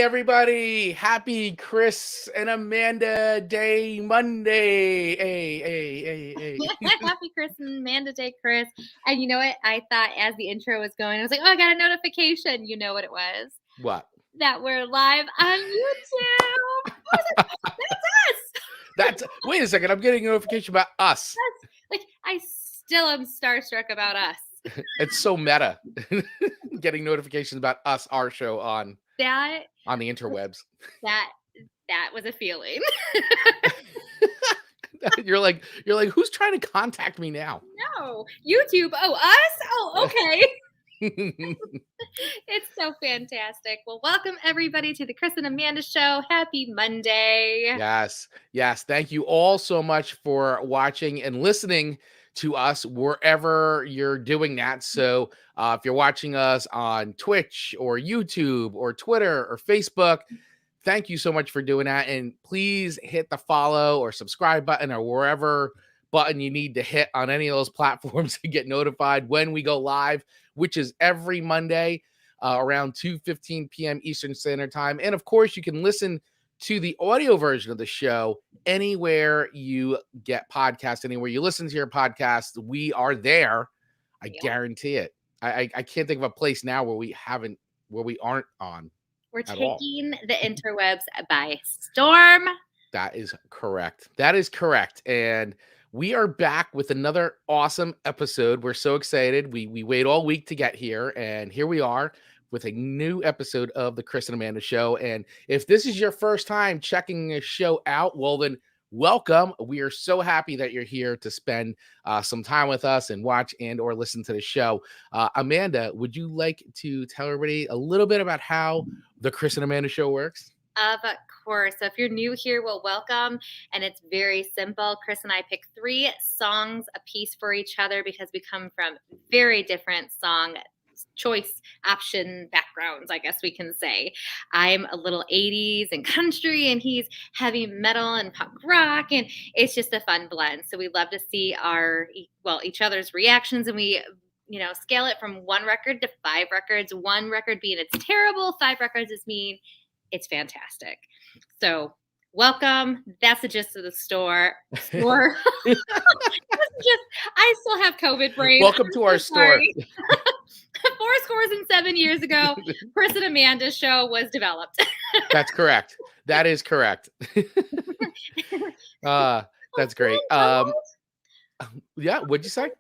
everybody. Happy Chris and Amanda Day Monday. Hey. Happy Chris and Amanda Day, Chris. And you know what? I thought as the intro was going, I was like, oh, I got a notification. You know what it was? What? That we're live on YouTube. That's us. Wait a second. I'm getting a notification about us. Like, I still am starstruck about us. It's so meta. Getting notifications about us, our show on the interwebs. That was a feeling. You're like, who's trying to contact me now? No, YouTube. Oh, us? Oh, okay. It's so fantastic. Well, welcome everybody to the Chris and Amanda Show. Happy Monday. Yes. Thank you all so much for watching and listening to us wherever you're doing that. So if you're watching us on Twitch or YouTube or Twitter or Facebook, thank you so much for doing that. And please hit the follow or subscribe button or wherever button you need to hit on any of those platforms to get notified when we go live, which is every Monday around 2:15 p.m. Eastern Standard Time. And of course, you can listen to the audio version of the show anywhere you get podcasts, anywhere you listen to your podcast. We are there. I guarantee it. I can't think of a place now where we aren't on. We're taking the interwebs by storm. That is correct. And we are back with another awesome episode. We're so excited. We wait all week to get here, and here we are with a new episode of the Chris and Amanda Show. And if this is your first time checking this show out, well then, welcome. We are so happy that you're here to spend some time with us and watch and or listen to the show. Amanda, would you like to tell everybody a little bit about how the Chris and Amanda Show works? Of course. So if you're new here, well, welcome. And it's very simple. Chris and I pick 3 songs a piece for each other because we come from very different song choice option backgrounds, I guess we can say. I'm a little 80s and country, and he's heavy metal and punk rock, and it's just a fun blend. So we love to see each other's reactions, and we scale it from 1 record to 5 records. 1 record being it's terrible, 5 records is mean it's fantastic. So welcome. That's the gist of the store. I still have COVID brain. Welcome to our store. 7 years ago, Chris and Amanda's show was developed. That's correct. That is correct. That's great. Yeah, what'd you say?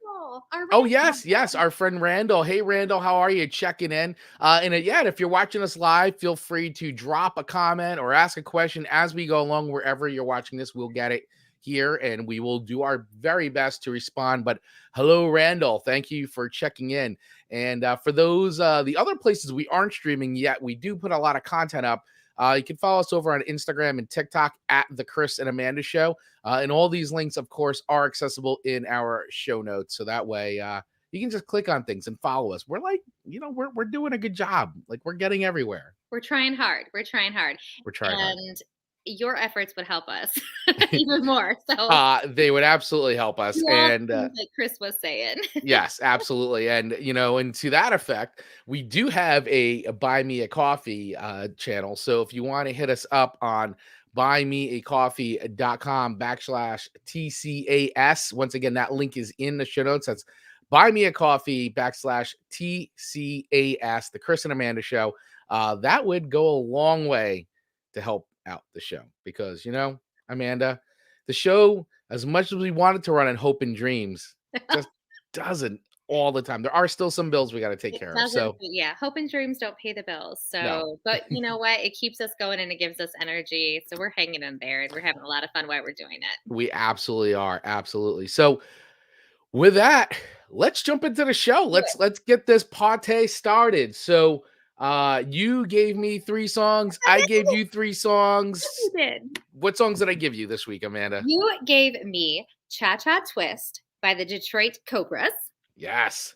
Oh, yes, our friend Randall. Hey, Randall, how are you? Checking in. And if you're watching us live, feel free to drop a comment or ask a question as we go along. Wherever you're watching this, we'll get it here, and we will do our very best to respond. But hello, Randall. Thank you for checking in. And for those, the other places we aren't streaming yet, we do put a lot of content up. You can follow us over on Instagram and TikTok at The Chris and Amanda Show. And all these links, of course, are accessible in our show notes. So that way you can just click on things and follow us. We're like, we're doing a good job. Like, we're getting everywhere. We're trying hard. And your efforts would help us even more. So they would absolutely help us. And like Chris was saying. Yes, absolutely. And and to that effect, we do have a Buy Me a Coffee channel. So if you want to hit us up on buymeacoffee.com/TC&AS. Once again, that link is in the show notes. That's buymeacoffee.com/TC&AS, the Chris and Amanda Show. That would go a long way to help out the show because, Amanda, the show, as much as we want it to run in hope and dreams, just doesn't all the time. There are still some bills we got to take care of. So yeah, hope and dreams don't pay the bills. So, no. But you know what? It keeps us going and it gives us energy. So we're hanging in there and we're having a lot of fun while we're doing it. We absolutely are. Absolutely. So with that, let's jump into the show. Let's get this party started. So you gave me 3 songs. I gave you 3 songs. You did. What songs did I give you this week, Amanda? You gave me Cha Cha Twist by the Detroit Cobras. Yes.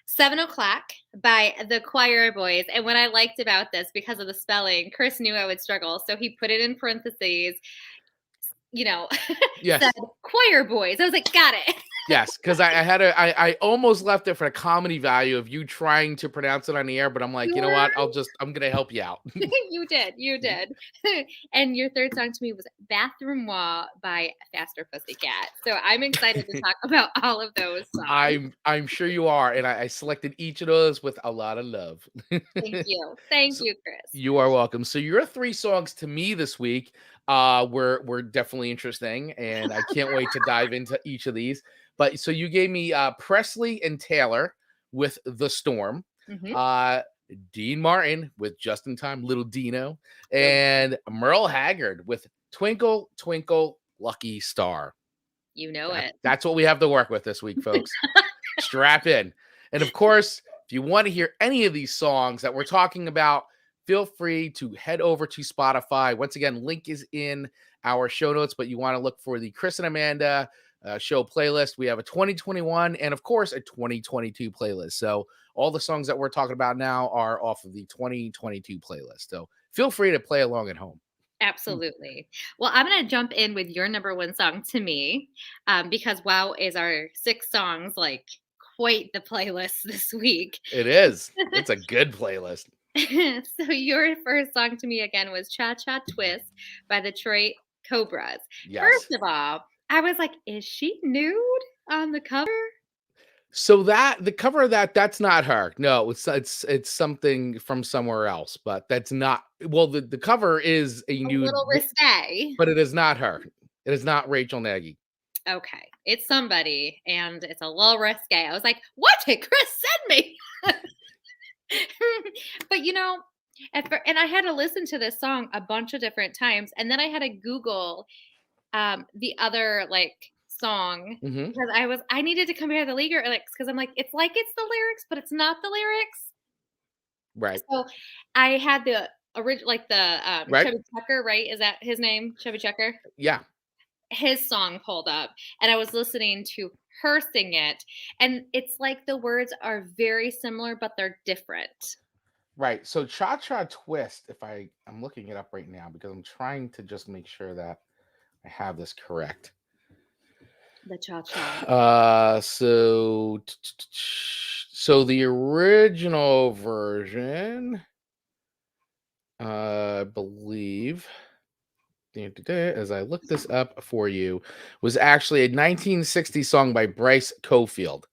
7 O'Clock by the Quireboys. And what I liked about this, because of the spelling, Chris knew I would struggle. So he put it in parentheses, yes. said Quireboys. I was like, got it. Yes, because I almost left it for the comedy value of you trying to pronounce it on the air, but I'm like, you know what? I'm gonna help you out. You did. And your third song to me was Bathroom Wall by Faster Pussycat. So I'm excited to talk about all of those songs. I'm sure you are, and I selected each of those with a lot of love. Thank you. Thank So you, Chris. you are welcome. So your three songs to me this week were definitely interesting, and I can't wait to dive into each of these. But so you gave me Presley and Taylor with The Storm, Mhm. uh Dean Martin with Just in Time, Little Dino, Good. and Merle Haggard with Twinkle Twinkle Lucky Star. You know it. That's what we have to work with this week, folks. Strap in. And of course, if you want to hear any of these songs that we're talking about, feel free to head over to Spotify. Once again, link is in our show notes, but you want to look for the Chris and Amanda show playlist. We have a 2021 and, of course, a 2022 playlist. So all the songs that we're talking about now are off of the 2022 playlist. So feel free to play along at home. Absolutely. Well, I'm going to jump in with your number one song to me because Wow is our 6 songs, like quite the playlist this week. It is. It's a good playlist. So your first song to me again was Cha Cha Twist by the Detroit Cobras. Yes. First of all, I was like, is she nude on the cover? So that the cover of that's not her. No, it's something from somewhere else, but that's not well, the cover is a A nude, little risque. but it is not her. It is not Rachel Nagy. Okay, it's somebody, and it's a little risque. I was like, what did Chris send me? But and I had to listen to this song a bunch of different times, and then I had to Google the other song Mhm. because I needed to compare the lyrics because I'm like it's the lyrics, but it's not the lyrics. Right. So I had the original, like the Right? Chubby Checker, right? Is that his name? Chubby Checker? Yeah. His song pulled up, and I was listening to her sing it, and it's like the words are very similar, but they're different. Right. So Cha Cha Twist, if I'm looking it up right now because I'm trying to just make sure that I have this correct. The cha cha. So the original version, I believe, as I look this up for you, was actually a 1960 song by Bryce Cofield.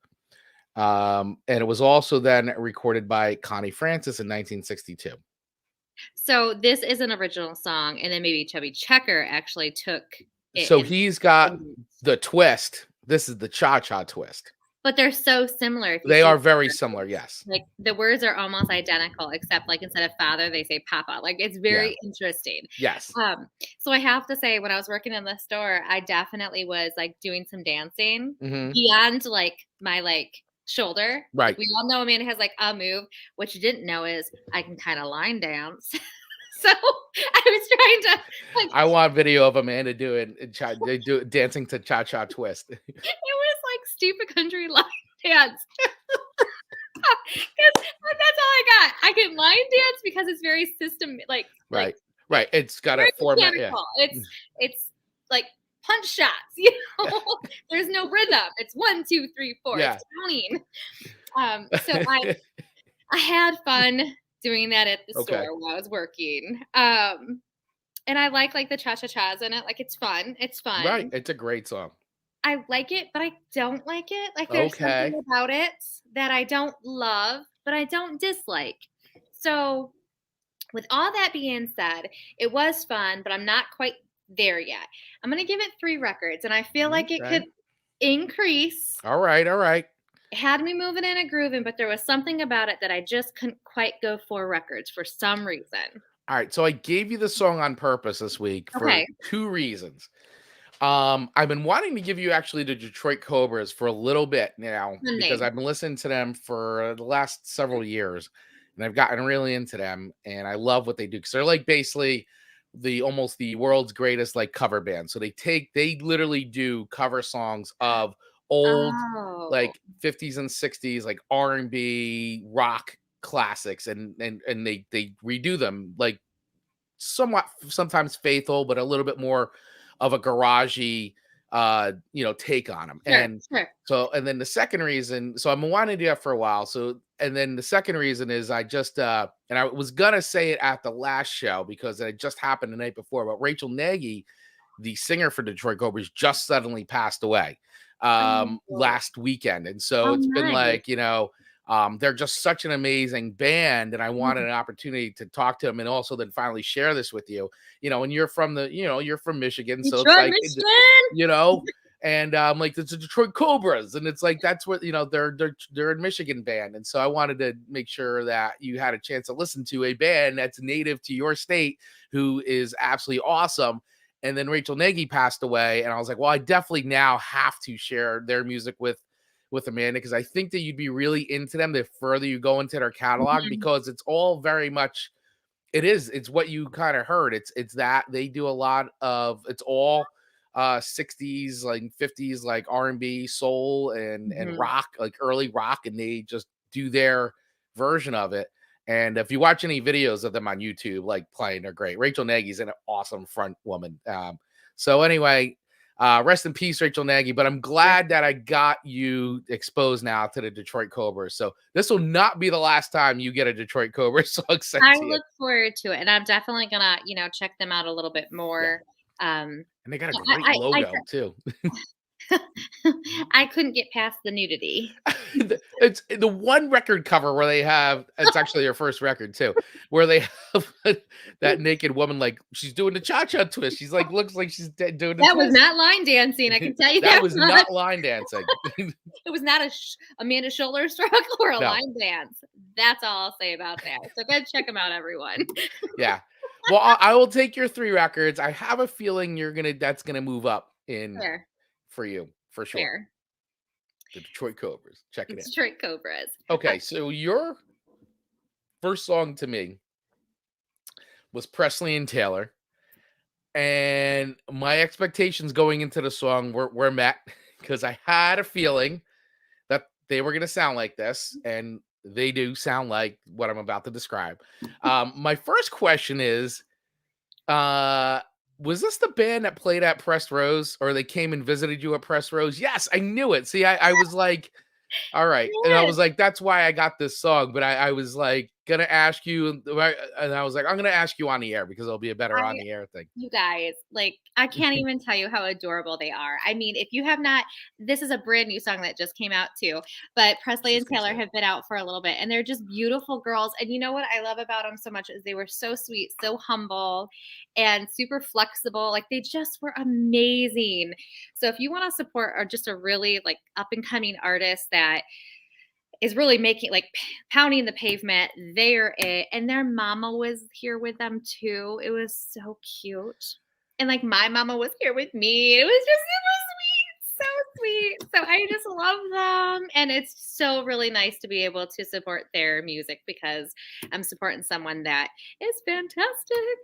And it was also then recorded by Connie Francis in 1962. So this is an original song, and then maybe Chubby Checker actually took it So he's got and the twist. This is the cha-cha twist. but they're so similar if you They see are very similar, yes. like the words are almost identical, except like instead of father, they say papa. Like it's very interesting. Yes. So I have to say, when I was working in the store, I definitely was like doing some dancing Mhm. beyond like my shoulder. Like Right. we all know Amanda has like a move. What you didn't know is I can kind of line dance. So I was trying to I want video of Amanda dancing to cha-cha twist. it was like stupid country line dance. 'Cause that's all I got. I can line dance because it's very Right. Right. It's got a very format. Yeah. mechanical. It's like punch shots, There's no rhythm. It's 1, 2, 3, 4. Yeah. It's counting. So I had fun doing that at the Okay. store while I was working. And I like the cha-cha-chas in it. Like it's fun. It's fun. Right. It's a great song. I like it, but I don't like it. Like there's Okay. something about it that I don't love, but I don't dislike. So with all that being said, it was fun, but I'm not quite there yet. I'm going to give it 3 records, and I feel like it Okay. could increase. All right. All right. It had me moving and a grooving, but there was something about it that I just couldn't quite go 4 records for some reason. All right. So I gave you the song on purpose this week for Okay. 2 reasons. I've been wanting to give you actually the Detroit Cobras for a little bit now because I've been listening to them for the last several years, and I've gotten really into them, and I love what they do because they're like basically almost the world's greatest like cover band. So they literally do cover songs of old Oh. like 50s and 60s like R&B rock classics, and they redo them like somewhat sometimes faithful, but a little bit more of a garagey take on them. Sure, And sure. so, and then the second reason, so I'm wanting to do that for a while. So, and then the second reason is I just, and I was gonna say it at the last show because it had just happened the night before, but Rachel Nagy, the singer for Detroit Cobras, just suddenly passed away Oh, last weekend. And so oh, it's been nice. like, they're just such an amazing band. And I wanted Mhm. an opportunity to talk to them and also then finally share this with you, and you're from you're from Michigan. So it's Detroit, like, Michigan. you know, and like it's the Detroit Cobras, and it's like that's what they're a Michigan band, and so I wanted to make sure that you had a chance to listen to a band that's native to your state who is absolutely awesome. And then Rachel Nagy passed away, and I was like, well, I definitely now have to share their music with Amanda because I think that you'd be really into them the further you go into their catalog Mhm, because it's all very much it's what you kind of heard. It's that they do a lot of it's all 60s like 50s like R&B, soul and mhm. rock, like early rock, and they just do their version of it. And if you watch any videos of them on YouTube, like playing, they're great. Rachel Nagy's an awesome front woman. So anyway, rest in peace, Rachel Nagy. But I'm Yeah. glad that I got you exposed now to the Detroit Cobras. So this will not be the last time you get a Detroit Cobra song sent I to you. look forward to it, and I'm definitely gonna, check them out a little bit Yeah. more. And they got a great I logo too. I couldn't get past the nudity. It's the one record cover where they have it's actually their first record too, where they have that naked woman like she's doing the cha-cha twist. She's like looks like she's doing the That was twist. not line dancing, I can tell you That that was much. not line dancing. It was not a Amanda shoulder stroke or a No. line dance. That's all I'll say about that. So go check them out, everyone. Yeah. Well, I will take your 3 records. I have a feeling that's gonna move up in Fair, for you for sure. fair. The Detroit Cobras. Check it in. Detroit Cobras. Okay, so your first song to me was Presley and Taylor, and my expectations going into the song were met because I had a feeling that they were gonna sound like this, and they do sound like what I'm about to describe. My first question is, uh, was this the band that played at Press Rose, or they came and visited you at Press Rose? Yes, I knew it. See, I was like, all right. And I Yes. was like, that's why I got this song. But I was like, gonna ask you, and I was like, I'm gonna ask you on the air because it'll be a better I on the air thing. You guys, like, I can't even tell you how adorable they are. I mean, if you have not, this is a brand new song that just came out too, but I was Presley and just gonna Taylor say, have been out for a little bit and they're just beautiful girls. And you know what I love about them so much is they were so sweet, so humble, and super flexible. Like they just were amazing. So if you want to support or just a really like up and coming artist that is really making like pounding the pavement. They're it. And their mama was here with them too. It was so cute. And like my mama was here with me. It was just super sweet. So sweet. So I just love them. And it's so really nice to be able to support their music because I'm supporting someone that is fantastic.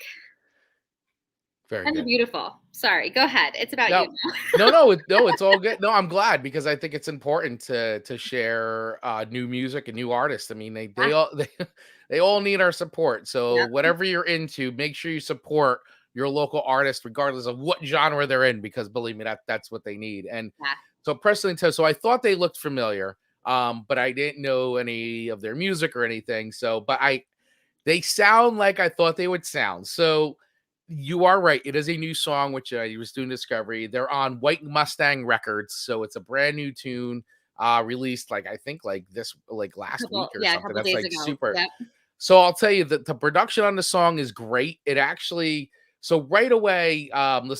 very And they're good. beautiful. Sorry, go ahead. It's about you No, now. no, it's all good. No, I'm glad because I think it's important to share new music and new artists. I mean, they Yeah, all they all need our support. So yep, whatever you're into, make sure you support your local artist, regardless of what genre they're in, because believe me, that's what they need. And yeah. so Presley and Ted, so I thought they looked familiar, but I didn't know any of their music or anything. So, but they sound like I thought they would sound. So you are right. It is a new song, which I was doing discovery. They're on White Mustang Records, so it's a brand new tune, released like I think like this like last week or A something. couple That's days like ago. super. Yep. So I'll tell you that the production on the song is great. It actually so right away,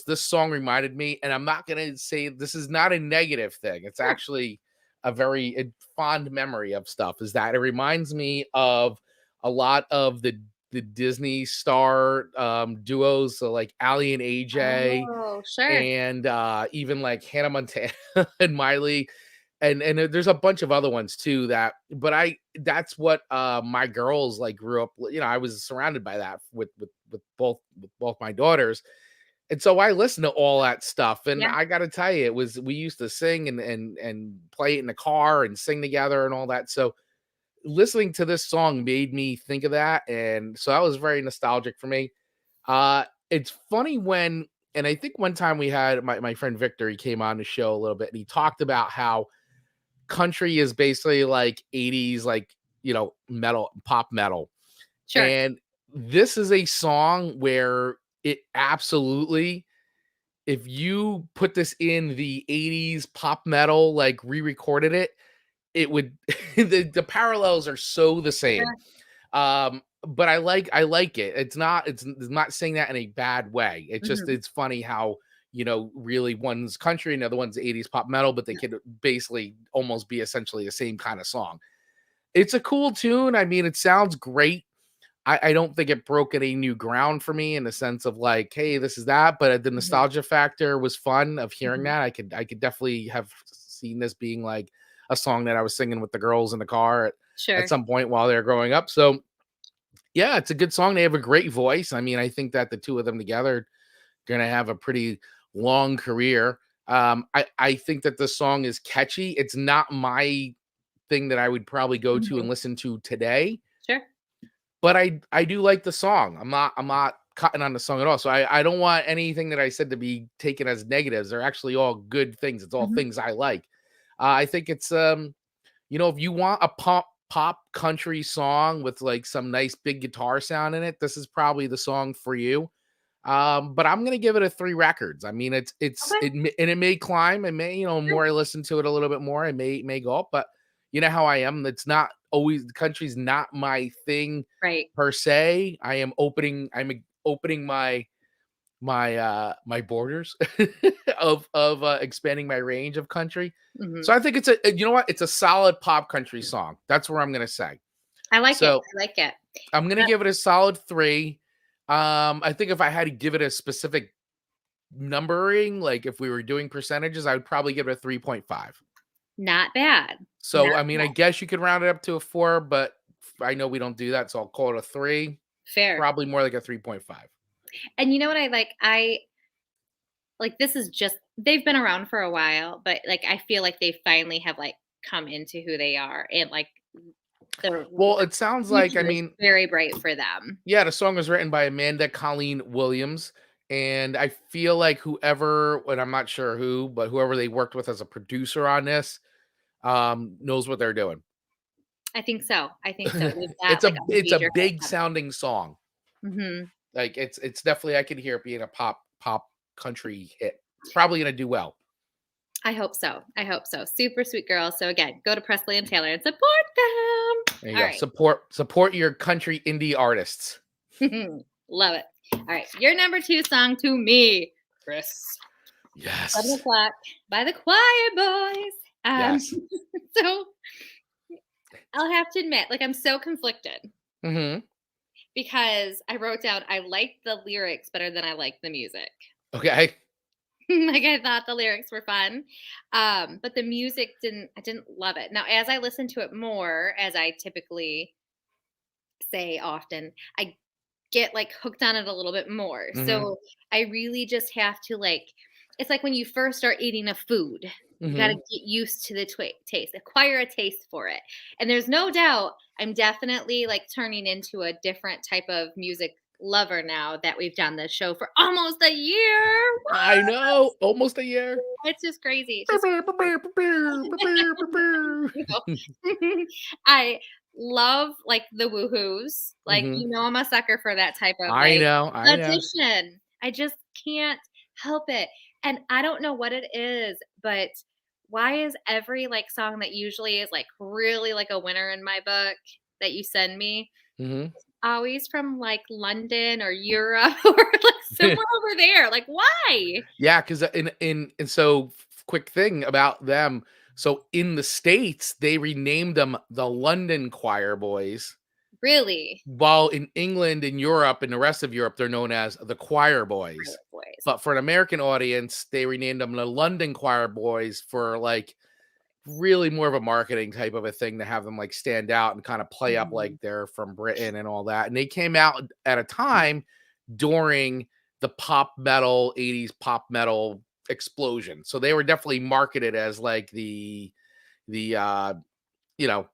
this song reminded me, and I'm not gonna say this is not a negative thing. It's Sure. actually a very fond memory of stuff. Is that it reminds me of a lot of the Disney star duos, so like Ali and AJ, Oh, sure. and even like Hannah Montana and Miley, and there's a bunch of other ones too that but that's what my girls like grew up I was surrounded by that with both my daughters, and so I listened to all that stuff, and Yeah. I got to tell you we used to sing and play it in the car and sing together and all that. So listening to this song made me think of that, and so that was very nostalgic for me. It's funny when And I think one time we had my friend Victor, he came on the show a little bit and he talked about how country is basically like 80s, like, metal, pop metal. Sure. And this is a song where it absolutely, if you put this in the 80s pop metal, like re-recorded it, it would the parallels are so the same. Sure. But I like it. It's not saying that in a bad way. It's just Mhm. it's funny how, really one's country and the other one's 80s pop metal, but they Yeah. could basically almost be essentially the same kind of song. It's a cool tune. I mean, it sounds great. I don't think it broke any new ground for me in the sense of like, hey, this is that. But the Mhm. nostalgia factor was fun of hearing Mhm. that. I could definitely have seen this being like a song that I was singing with the girls in the car at Sure. some point while they were growing up. So yeah, it's a good song. They have a great voice. I mean, I think that the two of them together are gonna have a pretty long career. I think that the song is catchy. It's not my thing that I would probably go to and Mhm. listen to today, Sure. but I do like the song. I'm not cutting on the song at all. So I don't want anything that I said to be taken as negatives. They're actually all good things. It's all Mhm. things I like. I think it's if you want a pop country song with like some nice big guitar sound in it, this is probably the song for you. But I'm gonna give it a 3 records. I mean, Okay. and it may climb. It may, Sure. more I listen to it a little bit more, it may go up. But you know how I am. It's not always the country's not my thing Right. per se. I'm opening my borders of expanding my range of country. Mhm. So I think you know what? It's a solid pop country song. That's what I'm gonna say. I like it. So I like it. I'm gonna Uh, give it a solid 3. I think if I had to give it a specific numbering, like if we were doing percentages, I would probably give it a 3.5. Not bad. So, Not I mean, I bad. guess you could round it up to a 4, but I know we don't do that, so I'll call it a 3. Fair. Probably more like a 3.5. And you know what I like? I like this is just they've been around for a while, but like I feel like they finally have like come into who they are and like Well, the it sounds like, I future is mean, very bright for them. yeah, the song was written by Amanda Colleen Williams, and I feel like whoever, and I'm not sure who, but whoever they worked with as a producer on this, knows what they're doing. I think so. I think so. They've got It's like a a it's a major head big count. sounding song. Mhm. Like it's definitely I could hear it being a pop country hit. It's probably gonna do well. I hope so. I hope so. Super sweet girls. So again, go to Presley and Taylor and support them. There you All go. right. Support your country indie artists. Love it. All right. Your number 2 song to me, Chris. 7 Yes. o'clock by the Quireboys. Yes. So I'll have to admit, like I'm so conflicted Hmm. because I wrote down I liked the lyrics better than I liked the music. Okay. Like I thought the lyrics were fun. But the music I didn't love it. Now as I listen to it more, as I typically say often, I get like hooked on it a little bit more. Hmm. So I really just have to like it's like when you first start eating a food, you got to Hmm. get used to the taste, acquire a taste for it. And there's no doubt I'm definitely like turning into a different type of music lover now that we've done this show for almost a year. I know. Almost a year. It's just crazy. It's just you know. I love like the woohoos. Like Hmm. I'm a sucker for that type of I like know. I know. addition. I just can't help it. And I don't know what it is, but why is every like song that usually is like really like a winner in my book that you send me Hmm. always from like London or Europe or like somewhere over there? Like why? Yeah, because and so quick thing about them. So in the States, they renamed them the London Choir Boys, Really? while in England and Europe and the rest of Europe, they're known as the Choir Boys. Pirate Boys. But for an American audience, they renamed them the London Choir Boys for like really more of a marketing type of a thing to have them like stand out and kind of play up like Mhm. they're from Britain and all that. And they came out at a time during the pop metal 80s pop metal explosion. So they were definitely marketed as like the you know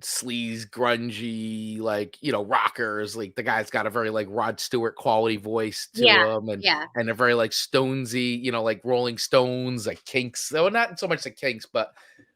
sleaze, grungy, like, rockers. Like the guy's got a very like Rod Stewart quality voice to Yeah. him, Yeah. and they're very like Stonesy, like Rolling Stones, like Kinks. So not so much the Kinks, but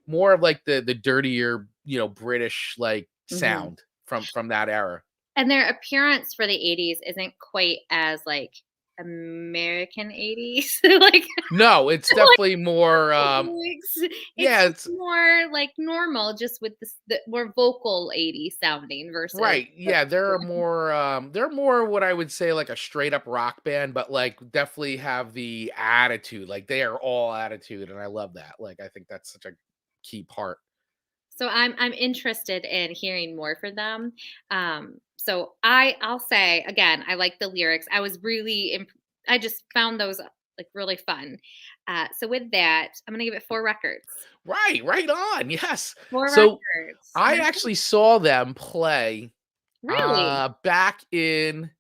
more of like the dirtier, British like Mhm. sound from that era. And their appearance for the 80s isn't quite as, like, American 80s, like No, it's like definitely more it's yeah, just it's more, like, normal just with this the more vocal 80s sounding versus right. the Yeah, they're more what I would say like a straight up rock band, but like definitely have the attitude. Like they are all attitude, and I love that. Like I think that's such a key part. So I'm interested in hearing more for them. So I'll say again, I like the lyrics. I was really I just found those like really fun. So with that, I'm gonna give it 4 records. Right on. Yes. 4 records. So I actually saw them play Really, back in,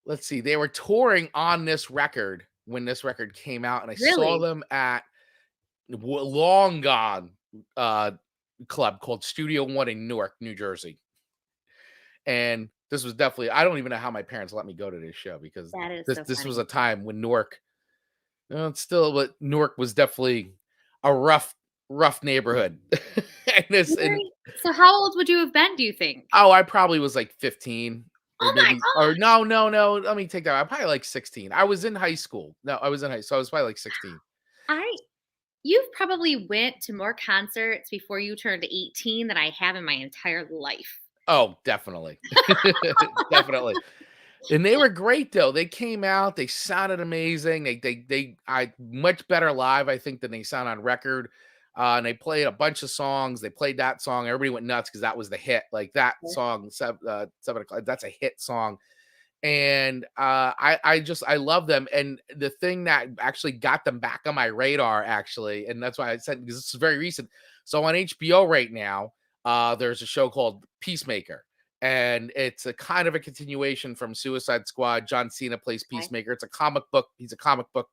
let's see, they were touring on this record when this record came out, and I saw really. them at long gone uh club called Studio One in Newark, New Jersey. And this was definitely, I don't even know how my parents let me go to this show, because That is this so this was funny. a time when Newark, it's still, but Newark was definitely a rough neighborhood. And Very- So how old would you have been? Do you think? oh, I probably was like 15, or Oh my maybe, or gosh! no, let me take that. I'm probably like 16. I was in high school. No, I was in high, so I was probably like 16. I You've probably went to more concerts before you turned 18 than I have in my entire life. Oh, definitely. Definitely. And they were great though. They came out, they sounded amazing. I much better live, I think, than they sound on record. And they played a bunch of songs. They played that song. Everybody went nuts because that was the hit. Like that song, 7 o'clock. That's a hit song. And I love them. And the thing that actually got them back on my radar, actually, and that's why I said, because this is very recent. So on HBO right now, there's a show called Peacemaker, and it's a kind of a continuation from Suicide Squad. John Cena plays Okay. Peacemaker. It's a comic book. He's a comic book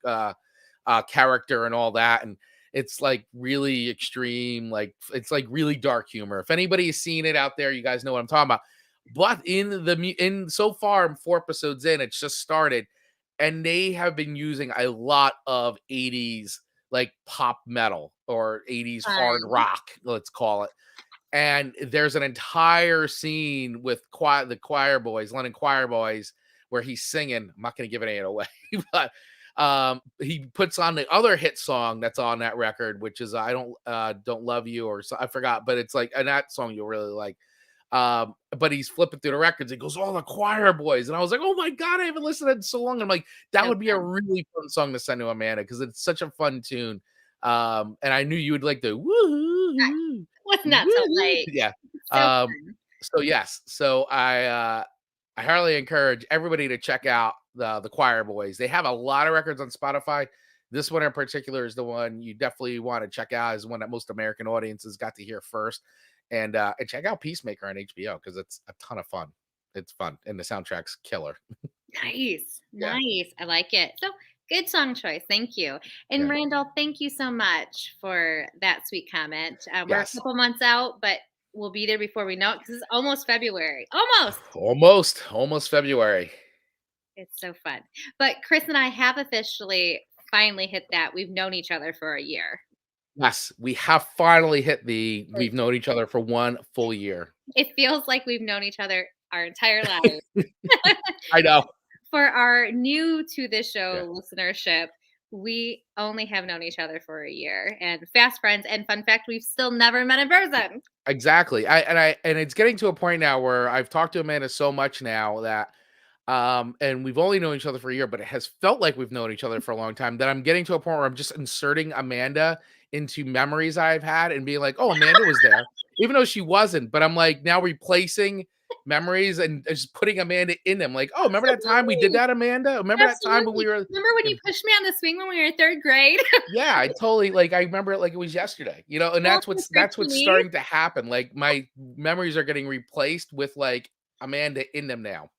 character and all that, and it's like really extreme. Like it's like really dark humor. If anybody has seen it out there, you guys know what I'm talking about. But in so far, I'm 4 episodes in, it's just started, and they have been using a lot of 80s like pop metal or 80s hard Fun. rock, let's call it. And there's an entire scene with the choir boys, Lennon Choir Boys, where he's singing. I'm not going to give it away, but he puts on the other hit song that's on that record, which is I don't love you, or so, I forgot, but it's like, and that song you'll really like. But he's flipping through the records. He goes, "All the Choir Boys," and I was like, "Oh my god, I haven't listened to it in so long." I'm like, that So would be a fun. really fun song to send to Amanda, because it's such a fun tune. And I knew you would like the woo, Wasn't that so woo, late? yeah. So Um, fun. so yes, so I highly encourage everybody to check out the Choir Boys. They have a lot of records on Spotify. This one in particular is the one you definitely want to check out. Is one that most American audiences got to hear first. And check out Peacemaker on HBO, because it's a ton of fun. It's fun, and the soundtrack's killer. Nice. Yeah, Nice. I like it. So good song choice. Thank you. And yeah, Randall, thank you so much for that sweet comment. We're a yes, couple months out, but we'll be there before we know it because it's almost February. Almost. almost February. It's so fun. But Chris and I have officially finally hit that. We've known each other for a year. Yes, we have finally hit the. We've known each other for 1 full year. It feels like we've known each other our entire lives. I know. For our new to the Yeah. show listenership, we only have known each other for a year and fast friends. And fun fact, we've still never met in person. Exactly. And it's getting to a point now where I've talked to Amanda so much now that and we've only known each other for a year, but it has felt like we've known each other for a long time, that I'm getting to a point where I'm just inserting Amanda into memories I've had and being like, "Oh, Amanda was there," even though she wasn't. But I'm like now replacing memories and just putting Amanda in them. Like, "Oh, remember that time we did Absolutely. that, Amanda? Remember that time when we Absolutely. were?" Remember when you pushed me on the swing when we were in third grade? Yeah, I totally like, I remember it like it was yesterday, and Well, that's Mr. what's Cheese. starting to happen. Like my memories are getting replaced with like Amanda in them now.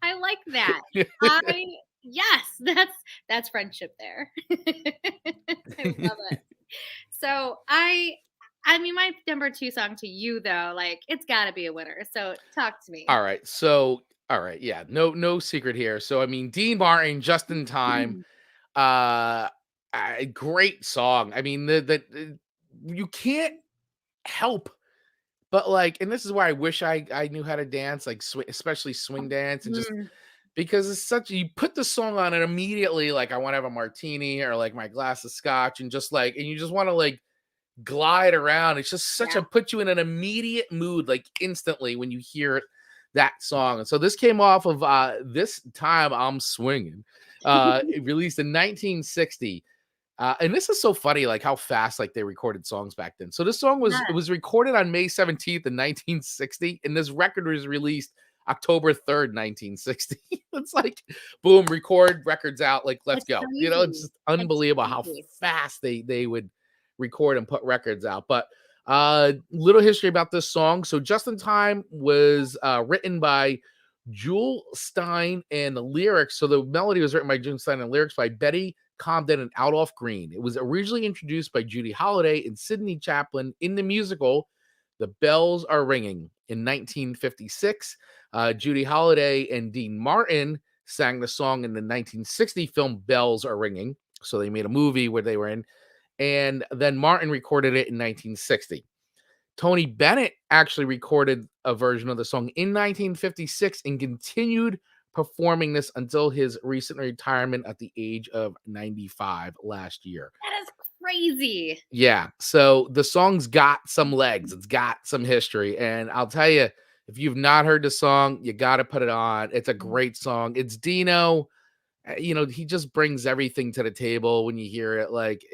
I like that. I yes, that's friendship there. I love it. So I mean, my number 2 song to you, though, like, it's gotta be a winner, so talk to me. All right. So, all right. Yeah. No secret here. So, I mean, Dean Martin, Just in Time, Mm. uh, a great song. I mean, you can't help but like, and this is why I wish I knew how to dance, like especially swing dance, and just Mm, because it's such, you put the song on and immediately like I want to have a martini or like my glass of scotch and just like, and you just want to like glide around. It's just such yeah. a put you in an immediate mood, like instantly when you hear that song. And so this came off of This Time I'm Swinging, it released in 1960. And this is so funny, like how fast like they recorded songs back then. So this song was, it Yes. was recorded on May 17th in 1960, and this record was released October 3rd, 1960. It's like boom, record, records out, like let's It's go. You know, it's crazy. just It's unbelievable how crazy. fast they would record and put records out. But little history about this song. So Just in Time was written by Jewel Stein, and the lyrics, so the melody was written by Jewel Stein and lyrics by Betty Comden and Adolph Green. It was originally introduced by Judy Holliday and Sidney Chaplin in the musical The Bells Are Ringing in 1956. Judy Holliday and Dean Martin sang the song in the 1960 film Bells Are Ringing. So they made a movie where they were in, and then Martin recorded it in 1960. Tony Bennett actually recorded a version of the song in 1956 and continued performing this until his recent retirement at the age of 95 last year. That is crazy. Yeah, so the song's got some legs, it's got some history, and I'll tell you, if you've not heard the song, you got to put it on. It's a great song. It's Dino. You know, he just brings everything to the table when you hear it. Like,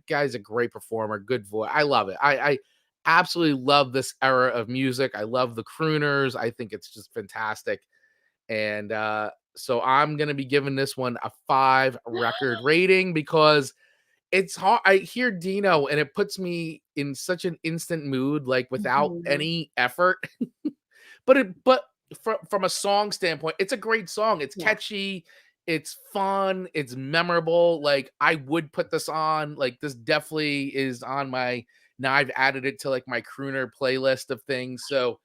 guy's a great performer, good voice. I love it. I absolutely love this era of music. I love the crooners. I think it's just fantastic. And so I'm gonna be giving this one a 5 record rating because it's hard. I hear Dino and it puts me in such an instant mood, like without Mhm. any effort. But from a song standpoint, it's a great song. It's Yeah. catchy, it's fun, it's memorable. Like I would put this on. Like this definitely is on my, now I've added it to like my crooner playlist of things. So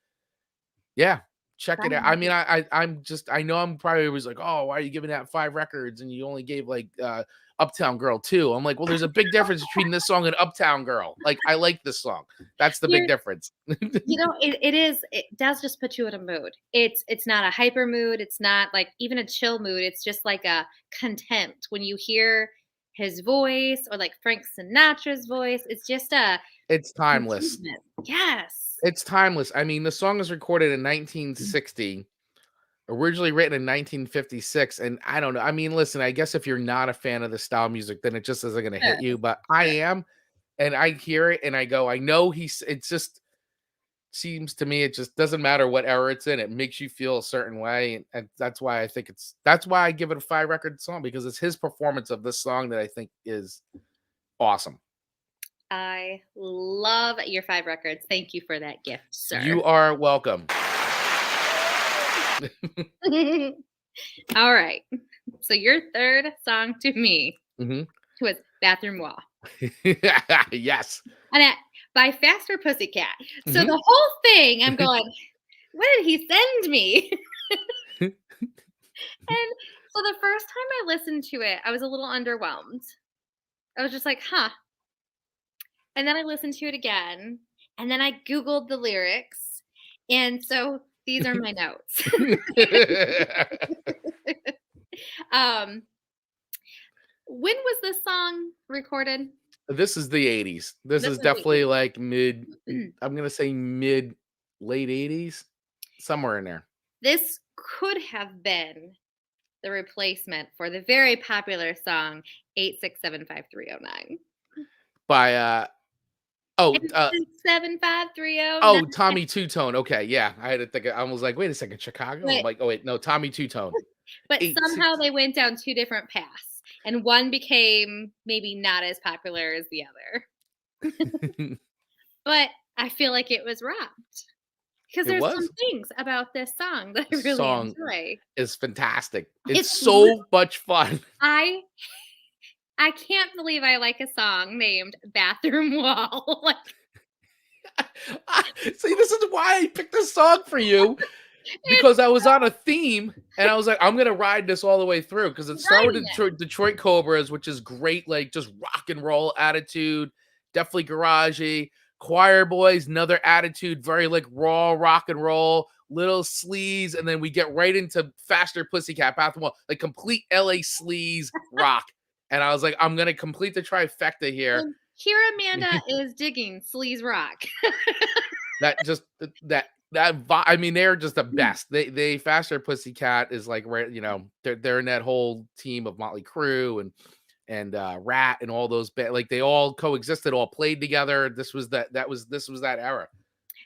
yeah, check it out. I mean, I'm just, I know I'm probably was like, oh, why are you giving that 5 records and you only gave like Uptown Girl 2? I'm like, well, there's a big difference between this song and Uptown Girl. Like I like this song. That's the big You're difference. it does just put you in a mood. It's not a hyper mood, it's not like even a chill mood, it's just like a content. When you hear his voice or like Frank Sinatra's voice, it's just a It's timeless. contentment. Yes. It's timeless. I mean, the song is recorded in 1960, originally written in 1956. And I don't know. I mean, listen, I guess if you're not a fan of the style music, then it just isn't going to Sure, hit you. But I sure. am. And I hear it and I go, I know it just seems to me, it just doesn't matter what era it's in. It makes you feel a certain way. And that's why I think that's why I give it a 5 record song, because it's his performance of this song that I think is awesome. I love your 5 records. Thank you for that gift, sir. You are welcome. All right. So your third song to me Hmm. was Bathroom Wall. Yes. And by Faster Pussycat. So Hmm. the whole thing, I'm going, what did he send me? And so the first time I listened to it, I was a little underwhelmed. I was just like, huh. And then I listened to it again. And then I Googled the lyrics. And so these are my notes. um, when was this song recorded? This is the 80s. This This is was the definitely 80s. like I'm gonna say mid, late 80s, somewhere in there. This could have been the replacement for the very popular song 8675309. By oh, 8675309. oh, Tommy Two Tone. Okay, yeah. I had to think I was like, wait a second, Chicago? I'm But like, oh wait, no, Tommy Two Tone. but Eight somehow six. they went down 2 different paths, and one became maybe not as popular as the other. But I feel like it was wrapped because It there's some was. things about this song that I The really song enjoy. is fantastic. It's It's lit so much fun. I I can't believe I like a song named Bathroom Wall. Like, See, this is why I picked this song for you, It's because I was on a theme and I was like, I'm gonna ride this all the way through because it started riding with it. Detroit Cobras, which is great, like just rock and roll attitude, definitely garagey. Quireboys, another attitude, very like raw rock and roll, little sleaze, and then we get right into faster Pussycat, Bathroom Wall, like complete LA sleaze rock. And I was like, I'm gonna complete the trifecta here. And here Amanda is digging Sleaze Rock. That just I mean, they're just the best. They Faster Pussycat is like, where, you know, they're in that whole team of Motley Crue and Rat and all those like they all coexisted, all played together. This was that era.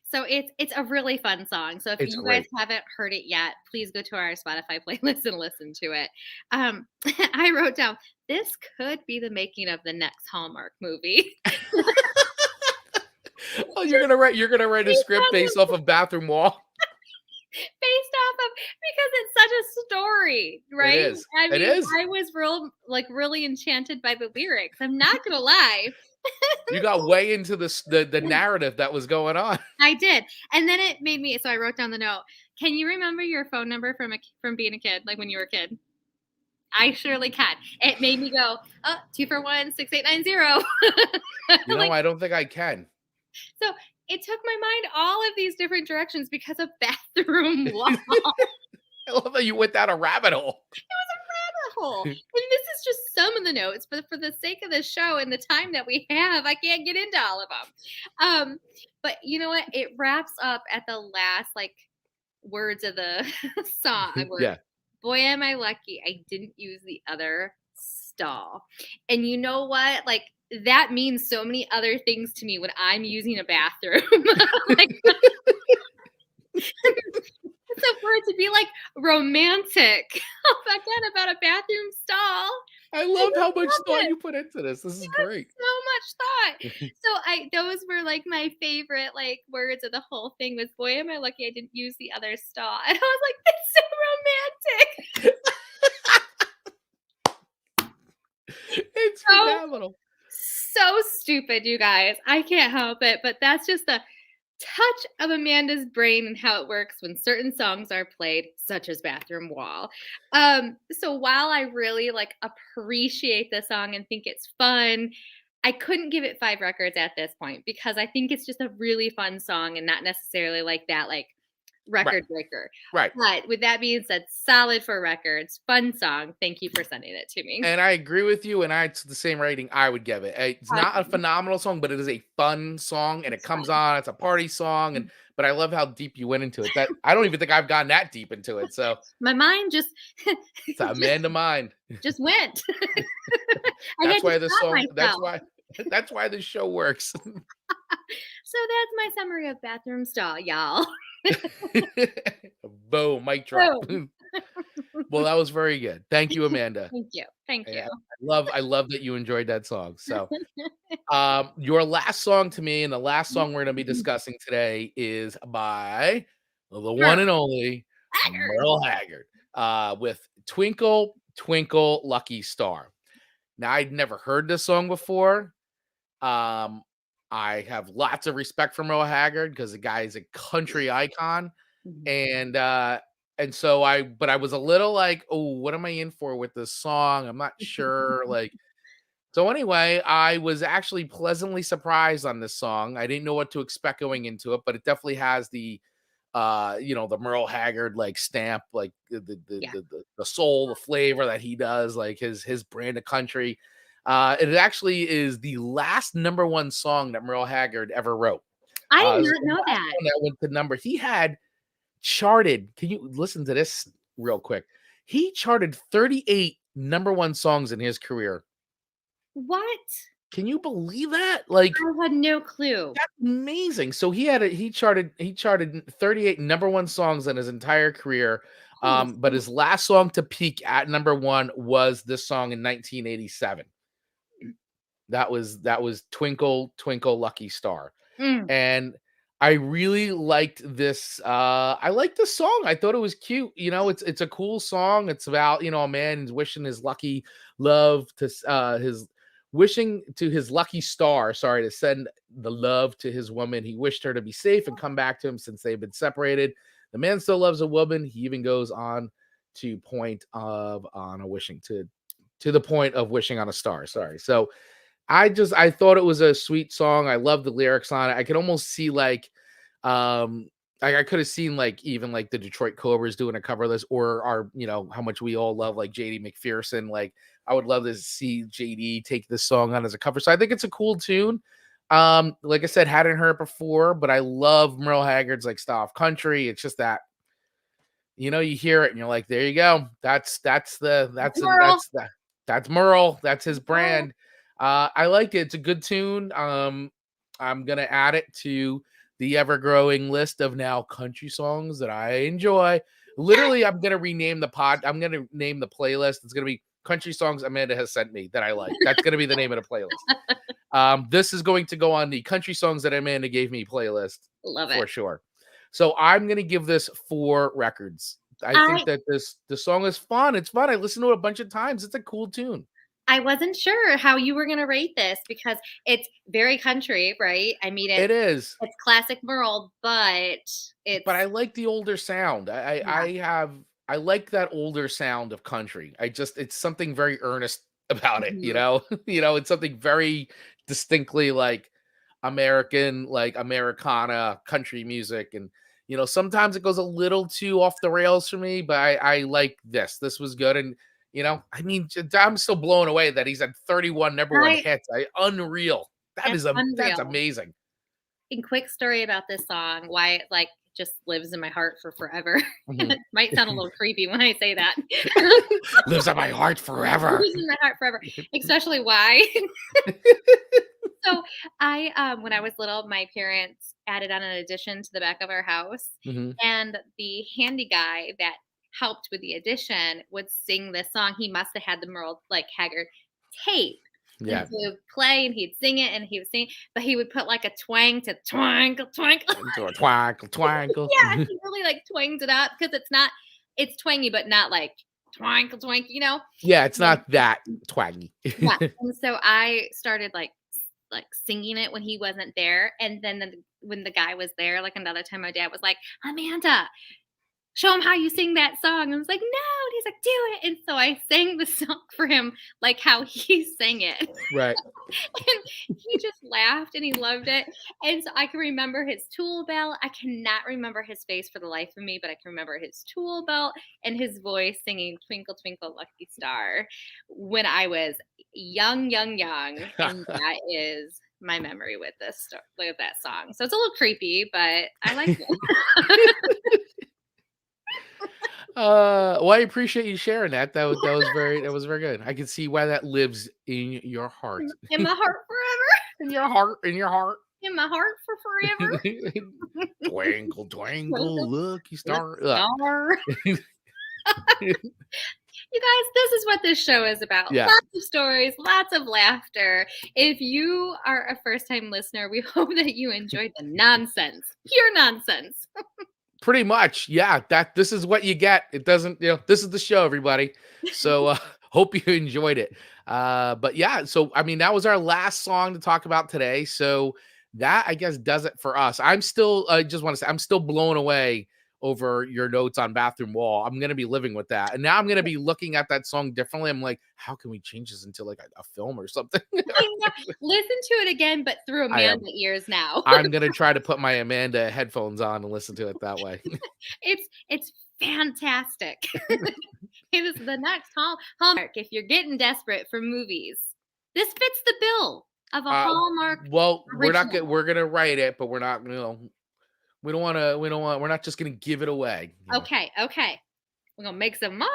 So it's a really fun song. So if It's you guys great. haven't heard it yet, please go to our Spotify playlist and listen to it. I wrote down this could be the making of the next Hallmark movie. Oh, you're gonna write a script based off of Bathroom Wall. Based off of, because it's such a story, It right? is. I It mean, is. I was really enchanted by the lyrics. I'm not gonna lie. You got way into the narrative that was going on. I did. And then it made me, so I wrote down the note. Can you remember your phone number from being a kid, like when you were a kid? I surely can. It made me go, oh, 241-6890. You know, Like, I don't think I can. so it took my mind all of these different directions because of Bathroom Wall. I love that you went down a rabbit hole. Hole. And this is just some of the notes, but for the sake of the show and the time that we have, I can't get into all of them. But you know what? It wraps up at the last like words of the song. Yeah. Boy, am I lucky I didn't use the other stall. And you know what? Like that means so many other things to me when I'm using a bathroom. Like, so for it to be like romantic again about a bathroom stall. I love how much thought it. you put into this. This is great. So much thought. So those were like my favorite like words of the whole thing was, boy, am I lucky I didn't use the other stall. And I was like, that's so romantic. It's phenomenal. So stupid, you guys. I can't help it, but that's just the touch of Amanda's brain and how it works when certain songs are played, such as Bathroom Wall. So while I really like appreciate the song and think it's fun, I couldn't give it 5 records at this point because I think it's just a really fun song and not necessarily like that like record breaker. Right. But with that being said, solid 4 records, fun song. Thank you for sending it to me. And I agree with you, and it's the same rating I would give it. It's not a phenomenal song, but it is a fun song, and it comes on. It's a party song, but I love how deep you went into it. That I don't even think I've gotten that deep into it. So my mind just it's Amanda mind. Just went. That's why the song. That's why this show works. So that's my summary of Bathroom Stall, y'all. Boom, mic drop. Well, that was very good. Thank you, Amanda. Thank you. I love that you enjoyed that song. So, your last song to me, and the last song we're going to be discussing today is by the one and only Merle Haggard, with "Twinkle Twinkle Lucky Star." Now, I'd never heard this song before. I have lots of respect for Merle Haggard because the guy is a country icon, and so I was a little like, oh, what am I in for with this song? I'm not sure. Like, so anyway, I was actually pleasantly surprised on this song. I didn't know what to expect going into it, but it definitely has the the Merle Haggard like stamp, like the soul, the flavor that he does, like his brand of country. It actually is the last #1 song that Merle Haggard ever wrote. I did not know that. That went to number. He had charted. Can you listen to this real quick? He charted 38 #1 songs in his career. What? Can you believe that? Like, I had no clue. That's amazing. So he charted 38 #1 songs in his entire career. But his last song to peak at #1 was this song in 1987. That was Twinkle Twinkle Lucky Star. And I really liked this. I liked the song. I thought it was cute. You know, it's a cool song. It's about, a man who's wishing his lucky love to his wishing to his lucky star, sorry, to send the love to his woman. He wished her to be safe and come back to him since they've been separated. The man still loves a woman. He even goes on to point of on a wishing to the point of wishing on a star. Sorry. So I thought it was a sweet song. I love the lyrics on it. I could almost see like I could have seen like even like the Detroit Cobras doing a cover of this, or our, how much we all love like JD McPherson. Like I would love to see JD take this song on as a cover. So I think it's a cool tune. Like I said, hadn't heard it before, but I love Merle Haggard's like style of country. It's just that, you hear it and you're like, there you go. That's Merle. That's his brand. I like it. It's a good tune. I'm gonna add it to the ever-growing list of now country songs that I enjoy. Literally, I'm gonna rename I'm gonna name the playlist. It's gonna be country songs Amanda has sent me that I like. That's gonna be the name of the playlist. This is going to go on the country songs that Amanda gave me playlist. Love it for sure. So I'm gonna give this 4 records. I think that the song is fun. It's fun. I listened to it a bunch of times. It's a cool tune. I wasn't sure how you were going to rate this because it's very country, right? I mean, it is. It's classic Merle, but I like the older sound. I like that older sound of country. It's something very earnest about it, it's something very distinctly like American, like Americana country music. And, sometimes it goes a little too off the rails for me, but I like this. This was good. And, I'm still blown away that he's had 31 number one hits. Unreal. That's amazing. And quick story about this song, why it like just lives in my heart for forever. It might sound a little creepy when I say that. Lives in my heart forever. Lives in my heart forever. Especially why. So when I was little, my parents added on an addition to the back of our house, and the handy guy that helped with the addition would sing this song. He must have had the Merle like Haggard tape. Yeah. And he would play and he'd sing it and he would sing, but he would put like a twang to twinkle, twinkle. Twinkle, twinkle. Yeah, he really like twanged it up because it's twangy, but not like twinkle, twinkle, Yeah, it's not that twangy. Yeah. And so I started like singing it when he wasn't there. And then when the guy was there, like another time, my dad was like, Amanda, show him how you sing that song. I was like, no. And he's like, do it. And so I sang the song for him, like how he sang it. Right. And he just laughed and he loved it. And so I can remember his tool belt. I cannot remember his face for the life of me, but I can remember his tool belt and his voice singing Twinkle, Twinkle, Lucky Star when I was young. And that is my memory with with that song. So it's a little creepy, but I like it. Well, I appreciate you sharing that. That was very good. I can see why that lives in your heart. In my heart forever. In your heart. In my heart for forever. Twinkle, twinkle, lucky star. You guys, this is what this show is about. Yeah. Lots of stories, lots of laughter. If you are a first-time listener, we hope that you enjoyed the nonsense. Pure nonsense. Pretty much. Yeah. This is what you get. It doesn't, this is the show, everybody. So hope you enjoyed it. But yeah, so I mean, that was our last song to talk about today. So that, I guess, does it for us. I just want to say, I'm still blown away over your notes on Bathroom Wall. I'm going to be living with that. And now I'm going to be looking at that song differently. I'm like, how can we change this into like a film or something? Listen to it again, but through Amanda ears now. I'm going to try to put my Amanda headphones on and listen to it that way. It's fantastic. It is the next Hallmark. If you're getting desperate for movies, this fits the bill of a Hallmark. Well, original. We're going to write it, but we're not, we're not just going to give it away. Okay. We're going to make some money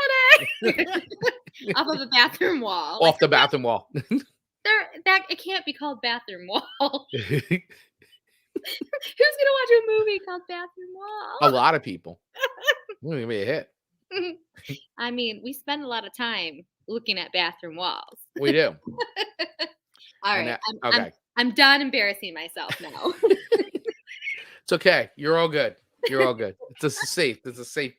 off of the Bathroom Wall. Off the Bathroom Wall. It can't be called Bathroom Wall. Who's going to watch a movie called Bathroom Wall? A lot of people. It's going to be a hit. I mean, we spend a lot of time looking at bathroom walls. We do. All right. I'm done embarrassing myself now. It's okay. You're all good. You're all good. It's a safe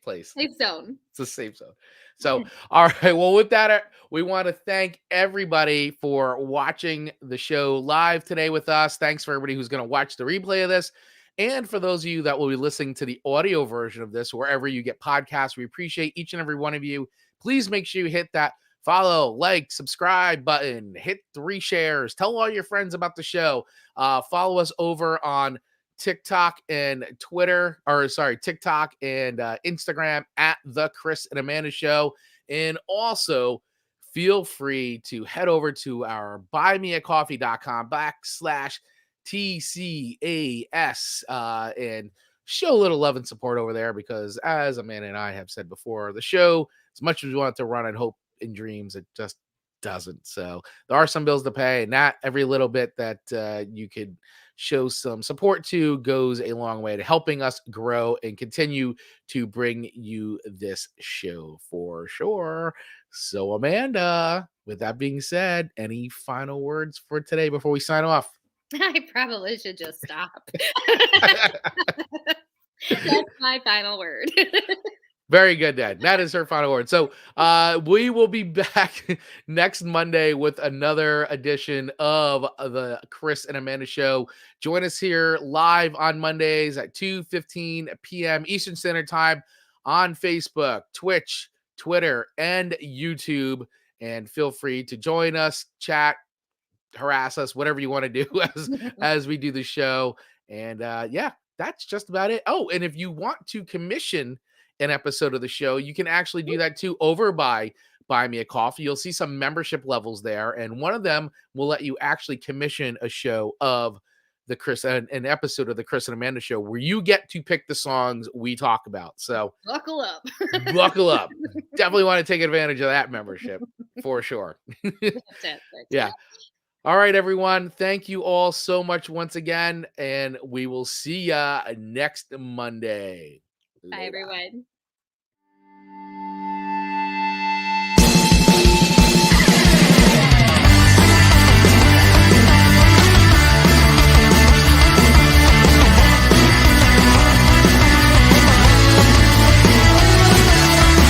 place. Safe zone. It's a safe zone. So, all right. Well, with that, we want to thank everybody for watching the show live today with us. Thanks for everybody who's going to watch the replay of this. And for those of you that will be listening to the audio version of this, wherever you get podcasts, we appreciate each and every one of you. Please make sure you hit that follow, like, subscribe button, hit 3 shares, tell all your friends about the show. Follow us over on TikTok and Twitter, or sorry, TikTok and Instagram at the Chris and Amanda Show. And also feel free to head over to our buymeacoffee.com/TCAS and show a little love and support over there, because as Amanda and I have said before, the show, as much as we want it to run on hope and dreams, it just doesn't. So there are some bills to pay, and not every little bit that you could show some support to goes a long way to helping us grow and continue to bring you this show for sure. So, Amanda, with that being said, any final words for today before we sign off? I probably should just stop. That's my final word. Very good, Dad. That is her final word. So we will be back next Monday with another edition of the Chris and Amanda Show. Join us here live on Mondays at 2:15 p.m. Eastern Standard Time on Facebook, Twitch, Twitter, and YouTube. And feel free to join us, chat, harass us, whatever you want to do as we do the show. And yeah, that's just about it. Oh, and if you want to commission an episode of the show, you can actually do that too over by Buy Me a Coffee. You'll see some membership levels there, and one of them will let you actually commission a show of the an episode of the Chris and Amanda Show, where you get to pick the songs we talk about. So buckle up. Buckle up. Definitely want to take advantage of that membership for sure. Yeah. All right, everyone. Thank you all so much once again, and we will see ya next Monday. Bye, everyone.